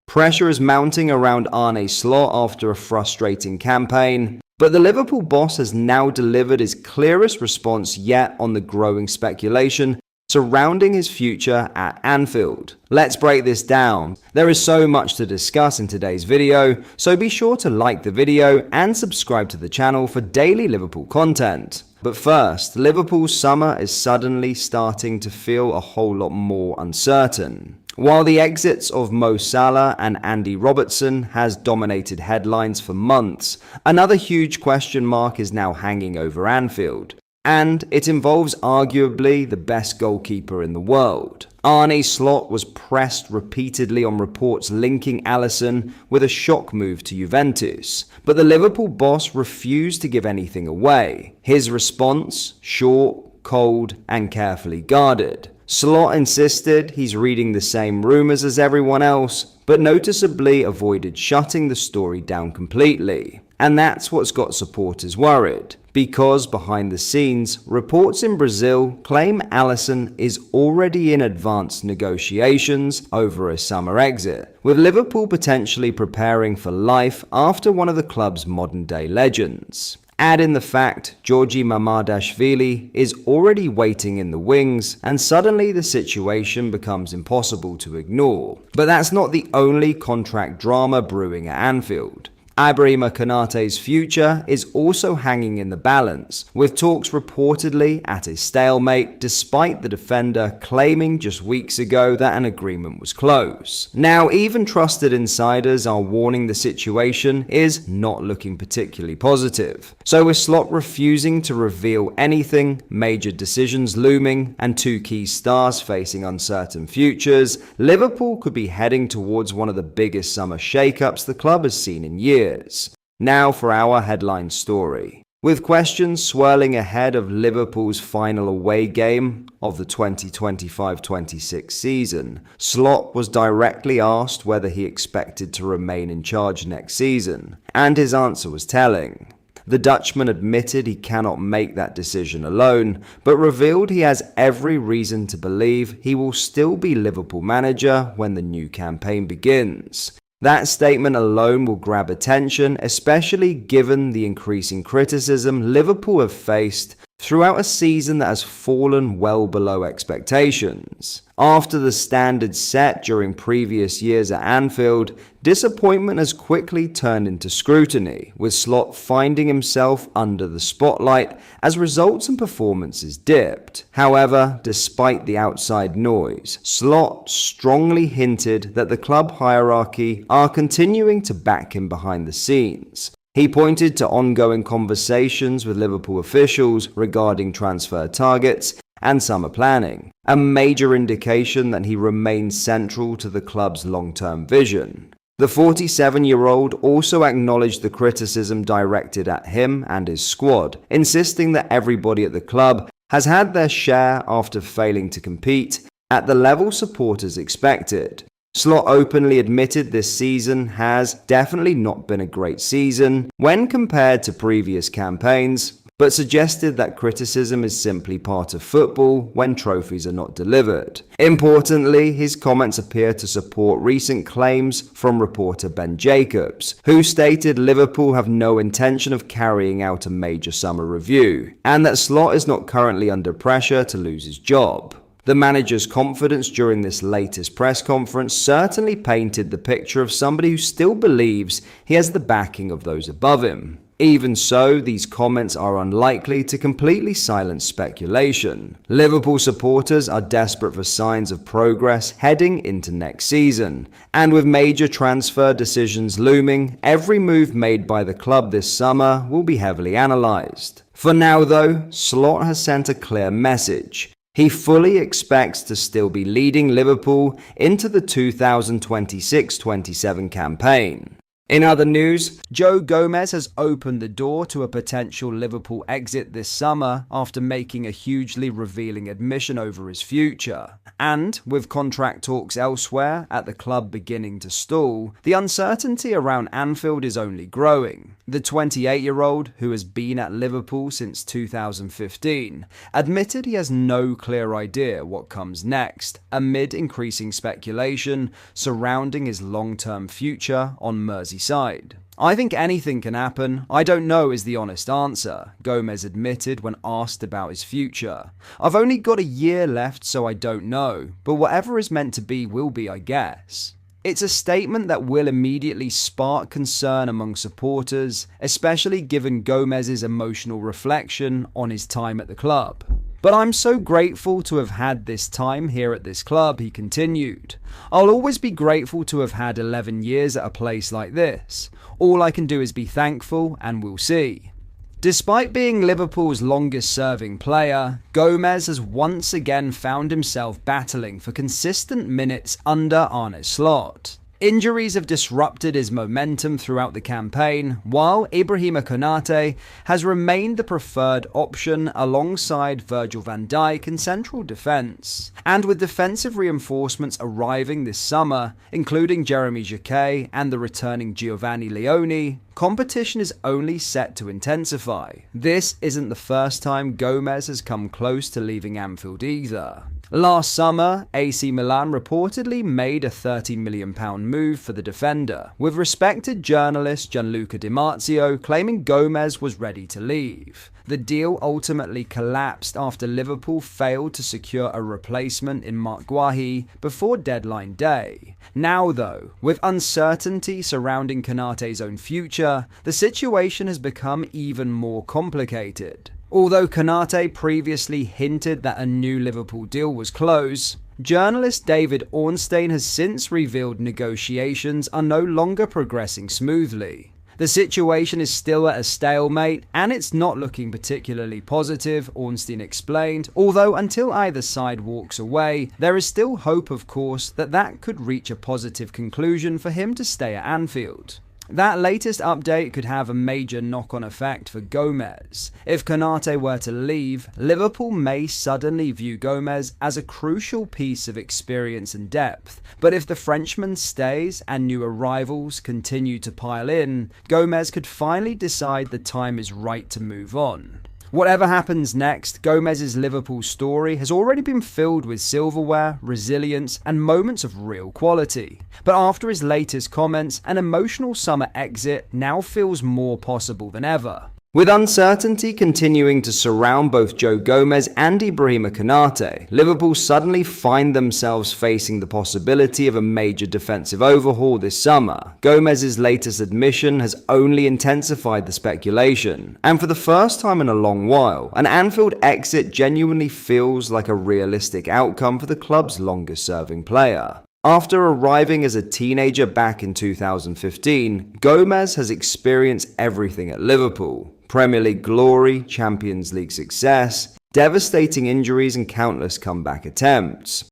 Pressure is mounting around Arne Slot after a frustrating campaign, but the Liverpool boss has now delivered his clearest response yet on the growing speculation surrounding his future at Anfield. Let's break this down. There is so much to discuss in today's video, so be sure to like the video and subscribe to the channel for daily Liverpool content. But first, Liverpool's summer is suddenly starting to feel a whole lot more uncertain. While the exits of Mo Salah and Andy Robertson has dominated headlines for months, another huge question mark is now hanging over Anfield. And it involves arguably the best goalkeeper in the world. Arne Slot was pressed repeatedly on reports linking Alisson with a shock move to Juventus, but the Liverpool boss refused to give anything away. His response, short, cold, and carefully guarded. Slot insisted he's reading the same rumors as everyone else, but noticeably avoided shutting the story down completely. And that's what's got supporters worried, because behind the scenes, reports in Brazil claim Alisson is already in advanced negotiations over a summer exit, with Liverpool potentially preparing for life after one of the club's modern-day legends. Add in the fact Georgi Mamadashvili is already waiting in the wings, and suddenly the situation becomes impossible to ignore. But that's not the only contract drama brewing at Anfield. Ibrahima Konate's future is also hanging in the balance, with talks reportedly at a stalemate despite the defender claiming just weeks ago that an agreement was close. Now, even trusted insiders are warning the situation is not looking particularly positive. So with Slot refusing to reveal anything, major decisions looming, and two key stars facing uncertain futures, Liverpool could be heading towards one of the biggest summer shakeups the club has seen in years. Now for our headline story. With questions swirling ahead of Liverpool's final away game of the 2025-26 season, Slot was directly asked whether he expected to remain in charge next season, and his answer was telling. The Dutchman admitted he cannot make that decision alone, but revealed he has every reason to believe he will still be Liverpool manager when the new campaign begins. That statement alone will grab attention, especially given the increasing criticism Liverpool have faced throughout a season that has fallen well below expectations. After the standards set during previous years at Anfield, disappointment has quickly turned into scrutiny, with Slot finding himself under the spotlight as results and performances dipped. However, despite the outside noise, Slot strongly hinted that the club hierarchy are continuing to back him behind the scenes. He pointed to ongoing conversations with Liverpool officials regarding transfer targets and summer planning, a major indication that he remains central to the club's long-term vision. The 47-year-old also acknowledged the criticism directed at him and his squad, insisting that everybody at the club has had their share after failing to compete at the level supporters expected. Slot openly admitted this season has definitely not been a great season when compared to previous campaigns, but suggested that criticism is simply part of football when trophies are not delivered. Importantly, his comments appear to support recent claims from reporter Ben Jacobs, who stated Liverpool have no intention of carrying out a major summer review, and that Slot is not currently under pressure to lose his job. The manager's confidence during this latest press conference certainly painted the picture of somebody who still believes he has the backing of those above him. Even so, these comments are unlikely to completely silence speculation. Liverpool supporters are desperate for signs of progress heading into next season, and with major transfer decisions looming, every move made by the club this summer will be heavily analysed. For now though, Slot has sent a clear message. He fully expects to still be leading Liverpool into the 2026-27 campaign. In other news, Joe Gomez has opened the door to a potential Liverpool exit this summer after making a hugely revealing admission over his future. And, with contract talks elsewhere at the club beginning to stall, the uncertainty around Anfield is only growing. The 28-year-old, who has been at Liverpool since 2015, admitted he has no clear idea what comes next, amid increasing speculation surrounding his long-term future on Merseyside. "I think anything can happen. I don't know," is the honest answer, Gomez admitted when asked about his future. "I've only got a year left, so I don't know, but whatever is meant to be will be, I guess." It's a statement that will immediately spark concern among supporters, especially given Gomez's emotional reflection on his time at the club. "But I'm so grateful to have had this time here at this club," he continued. "I'll always be grateful to have had 11 years at a place like this. All I can do is be thankful, and we'll see." Despite being Liverpool's longest-serving player, Gomez has once again found himself battling for consistent minutes under Arne's slot. Injuries have disrupted his momentum throughout the campaign, while Ibrahima Konate has remained the preferred option alongside Virgil van Dijk in central defence. And with defensive reinforcements arriving this summer, including Jeremy Jacquet and the returning Giovanni Leone, competition is only set to intensify. This isn't the first time Gomez has come close to leaving Anfield either. Last summer, AC Milan reportedly made a £30 million move for the defender, with respected journalist Gianluca Di Marzio claiming Gomez was ready to leave. The deal ultimately collapsed after Liverpool failed to secure a replacement in Marc Guehi before deadline day. Now though, with uncertainty surrounding Konate's own future, the situation has become even more complicated. Although Konate previously hinted that a new Liverpool deal was close, journalist David Ornstein has since revealed negotiations are no longer progressing smoothly. The situation is still at a stalemate, and it's not looking particularly positive, Ornstein explained, although until either side walks away, there is still hope, of course, that could reach a positive conclusion for him to stay at Anfield. That latest update could have a major knock-on effect for Gomez. If Konate were to leave, Liverpool may suddenly view Gomez as a crucial piece of experience and depth. But if the Frenchman stays and new arrivals continue to pile in, Gomez could finally decide the time is right to move on. Whatever happens next, Gomez's Liverpool story has already been filled with silverware, resilience, and moments of real quality. But after his latest comments, an emotional summer exit now feels more possible than ever. With uncertainty continuing to surround both Joe Gomez and Ibrahima Konate, Liverpool suddenly find themselves facing the possibility of a major defensive overhaul this summer. Gomez's latest admission has only intensified the speculation, and for the first time in a long while, an Anfield exit genuinely feels like a realistic outcome for the club's longest-serving player. After arriving as a teenager back in 2015, Gomez has experienced everything at Liverpool: Premier League glory, Champions League success, devastating injuries and countless comeback attempts.